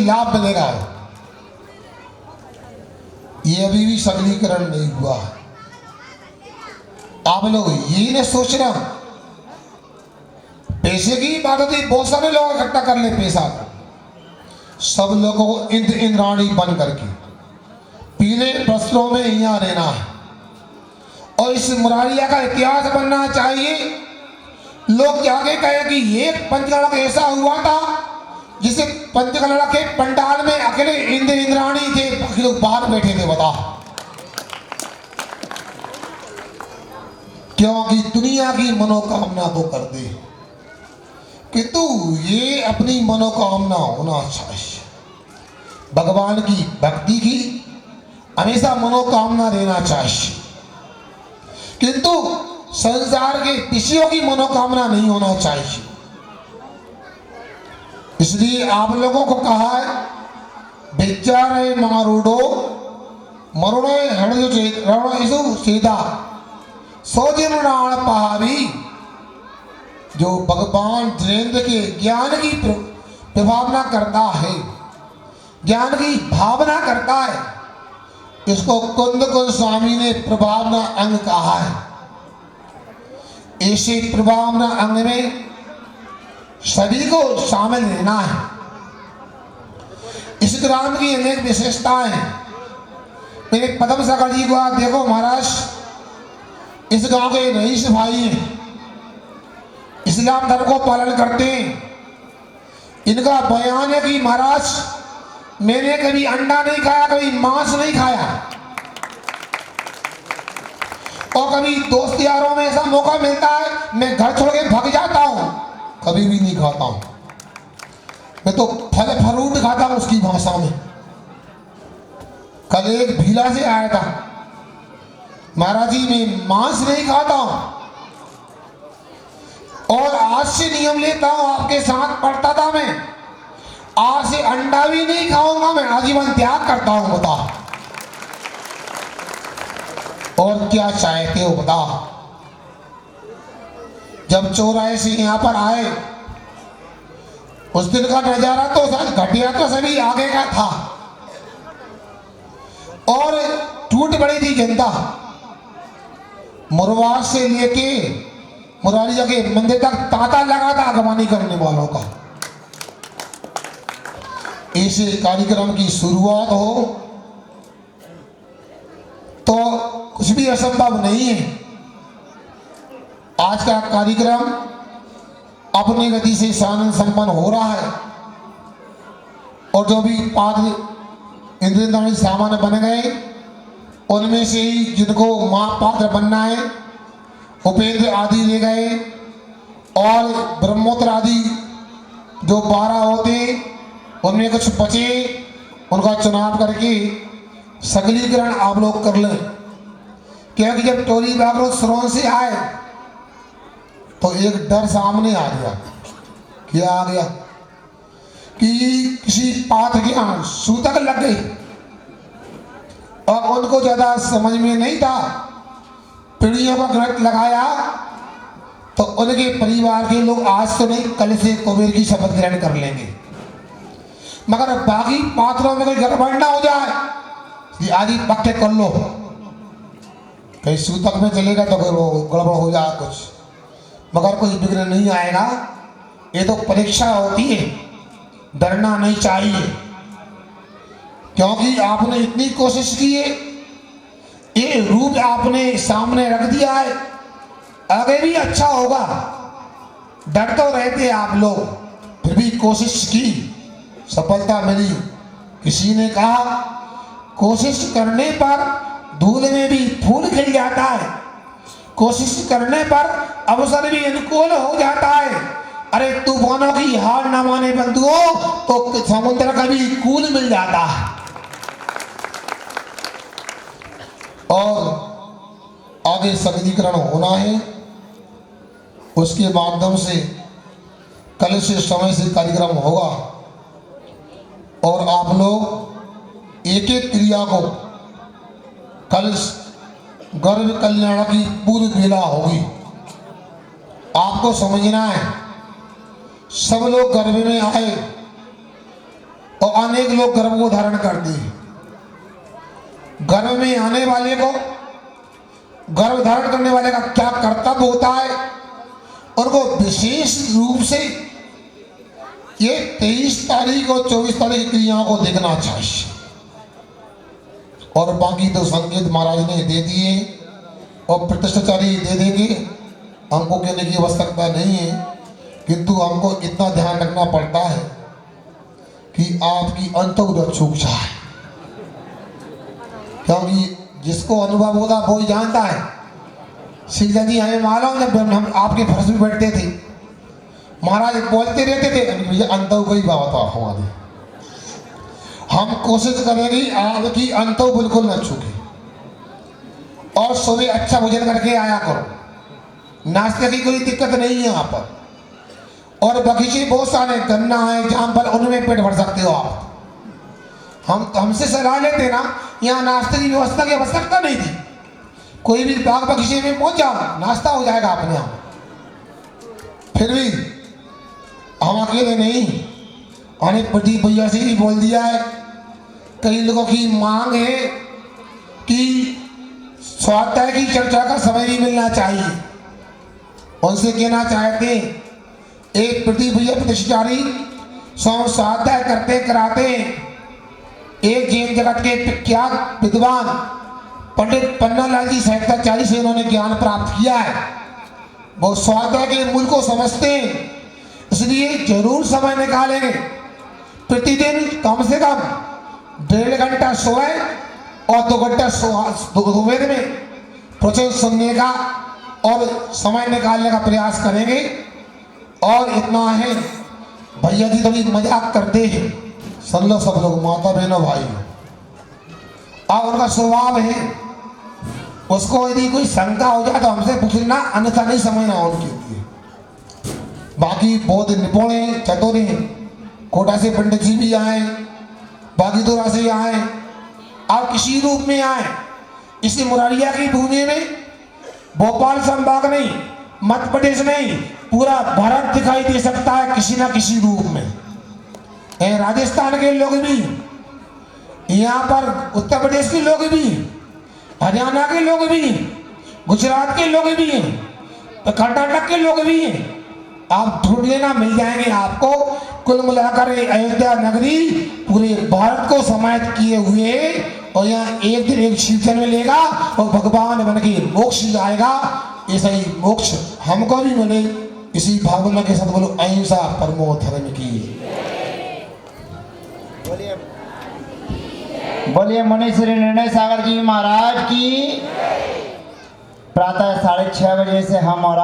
लाभ मिलेगा। ये अभी भी सबलीकरण नहीं हुआ। आप लोग ये नहीं सोच रहे पैसे की बात होती, बहुत सारे लोग इकट्ठा कर ले पैसा को, सब लोगों को इंद्राणी बन करके पीले वस्त्रों में यहाँ रहना है और इस मुरारिया का इतिहास बनना चाहिए। लोग क्या कहे कि एक पंचकर्म ऐसा हुआ था जिसे पंचकर्म के पंडाल में अकेले इंद्राणी थे, बाकी लोग बाहर बैठे थे। बता, क्योंकि दुनिया की मनोकामना को कर दे कि तू ये अपनी मनोकामना होना चाहिए। भगवान की भक्ति की हमेशा मनोकामना देना चाहिए, किंतु संसार के विषयों की मनोकामना नहीं होना चाहिए। इसलिए आप लोगों को कहा है, विचारे मारूडो मरुड़े हृदय सीधा सोजिन राण पहाड़ी। जो भगवान जिनेंद्र के ज्ञान की प्रभावना करता है, ज्ञान की भावना करता है, इसको कुंद गोस्वामी ने प्रभावना अंग कहा है। ऐसे प्रभावना अंग में सभी को शामिल रहना है। इस ग्राम की अनेक विशेषताएं हैं। मेरे पदम सागर जी को आप देखो महाराज, इस गांव के रईस भाई हैं, इस्लाम धर्म को पालन करते हैं। इनका बयान है कि महाराज मैंने कभी अंडा नहीं खाया, कभी मांस नहीं खाया, और कभी दोस्त यारों में ऐसा मौका मिलता है मैं घर छोड़ के भाग जाता हूं, कभी भी नहीं खाता हूं। मैं तो फल फ्रूट खाता हूं उसकी भाषा में। कल एक भीला से आया था, महाराज जी मैं मांस नहीं खाता हूं और आज से नियम लेता हूं, आपके साथ पढ़ता था मैं, आज से अंडा भी नहीं खाऊंगा, मैं आजीवन त्याग करता हूं। बता, और क्या चाहते हो बता। जब चौराहे से यहां पर आए, उस दिन का नजारा तो घटिया तो सभी आगे का था और टूट पड़ी थी जनता। मुरवार से लेके मुरारी के मंदिर तक तांता लगा था अगवानी करने वालों का। ऐसे कार्यक्रम की शुरुआत हो तो कुछ भी असंभव नहीं है। आज का कार्यक्रम अपनी गति से शानन संपन्न हो रहा है और जो भी पात्र इंद्रिय सामान्य बन गए, उनमें से ही जिनको मां पात्र बनना है, उपेंद्र आदि ले गए और ब्रह्मोत्तर आदि जो 12 होते उनमें कुछ बचे, उनका चुनाव करके सगलीकरण आप लोग कर लें। क्योंकि जब टोली बागरो श्रवण से आए तो एक डर सामने आ गया। क्या आ गया कि किसी पात्र के यहाँ सूतक लग गई और उनको ज्यादा समझ में नहीं था, पीढ़ियों का ग्रंथ लगाया तो उनके परिवार के लोग आज तो नहीं कल से कुबेर की शपथ ग्रहण कर लेंगे, मगर बाकी पात्रों में कोई गड़बड़ ना हो जाए, ये आदि पक्के कर लो, कहीं सूतक में चलेगा तो गड़बड़ हो जाए कुछ, मगर कोई विघ्न नहीं आएगा। ये तो परीक्षा होती है, डरना नहीं चाहिए, क्योंकि आपने इतनी कोशिश की है, ये रूप आपने सामने रख दिया है, आगे भी अच्छा होगा। डर तो रहते आप लोग, फिर भी कोशिश की, सफलता मिली। किसी ने कहा कोशिश करने पर धूल में भी फूल खिल जाता है, कोशिश करने पर अवसर भी अनुकूल हो जाता है। अरे तूफानों की हार न माने बंधुओं तो समुद्र का भी कूल मिल जाता है। और आगे सगलीकरण होना है, उसके माध्यम से कल से समय से कार्यक्रम होगा और आप लोग एक एक क्रिया को कल गर्भ कल्याण की पूर्व बेला होगी। आपको समझना है, सब लोग गर्भ में आए और अनेक लोग गर्भ को धारण करते हैं। गर्भ में आने वाले को, गर्भ धारण करने वाले का क्या कर्तव्य होता है, उनको विशेष रूप से ये 23 तारीख और 24 तारीख की क्रियाओं को देखना चाहिए। और बाकी तो संकेत महाराज ने दे दिए और प्रतिष्ठाचारी दे देंगे, हमको कहने की आवश्यकता नहीं है, किंतु हमको इतना ध्यान रखना पड़ता है कि आपकी अंतरक्षुक्षा है, क्योंकि जिसको अनुभव होगा वो ही जानता है। सीधा जी हमें मालूम, जब हम आपके फर्श में बैठते थे महाराज बोलते रहते थे, भैया अंतर को ही बात हमारी, हम कोशिश करेंगे आपकी अंतर बिल्कुल न छूके। और सुबह अच्छा भोजन करके आया करो, नाश्ते की कोई दिक्कत नहीं है यहाँ पर। और बगीचे बहुत सारे, गन्ना है, जामफल, उनमें पेट भर सकते हो आप। हमसे सलाह लेते ना, यहाँ नाश्ते की व्यवस्था की आवश्यकता नहीं थी, कोई भी बाग बगीचे में पहुंच जाओ, नाश्ता हो जाएगा अपने यहाँ। फिर भी हम अकेले नहीं, अनेक पति भैया से भी बोल दिया है। कई लोगों की मांग है कि स्वाध्याय की चर्चा का समय भी मिलना चाहिए। उनसे कहना चाहते, एक पति भैया प्रतिष्ठाचारी स्वाध्याय करते कराते एक जैन जगत के विख्यात विद्वान पंडित पन्नालाल जी सहस्त्राचार्य से इन्होंने ज्ञान प्राप्त किया है। वो स्वाध्याय के मूल को समझते हैं, इसलिए जरूर समय निकालेंगे। प्रतिदिन कम से कम 1.5 घंटा सोए और 2 घंटा सुबह में प्रवचन सुनने का और समय निकालने का प्रयास करेंगे। और इतना है, भैया जी कभी मजाक करते हैं, सुन लो सब लोग, माता बहनों भाई, और उनका स्वभाव है, उसको यदि कोई शंका हो जाए तो हमसे पूछना, अन्यथा नहीं समझना उनके लिए। बाकी बहुत निपुण है, चतुर है। कोटा से पंडित जी भी आए, बागीदोरा से आए, आप किसी रूप में आए, इसी मुरारिया की भूमि में भोपाल संभाग नहीं, मध्य प्रदेश नहीं, पूरा भारत दिखाई दे सकता है किसी ना किसी रूप में। राजस्थान के लोग भी, यहाँ पर उत्तर प्रदेश के लोग भी, हरियाणा के लोग भी, गुजरात के लोग भी हैं, कर्नाटक के लोग भी हैं। आप ढूंढ लेना, मिल जाएंगे आपको। कुल मिलाकर अयोध्या नगरी पूरे भारत को समाहित किए हुए, और यहाँ एक दिन एक शीर्षण में लेगा और भगवान बन के मोक्ष जाएगा। ऐसा ही मोक्ष हमको भी मिले, इसी भावना के साथ बोलो अहिंसा परमो धर्म की। बोलिए मुनि श्री निर्णय सागर जी महाराज की। प्रातः 6:30 बजे से हम और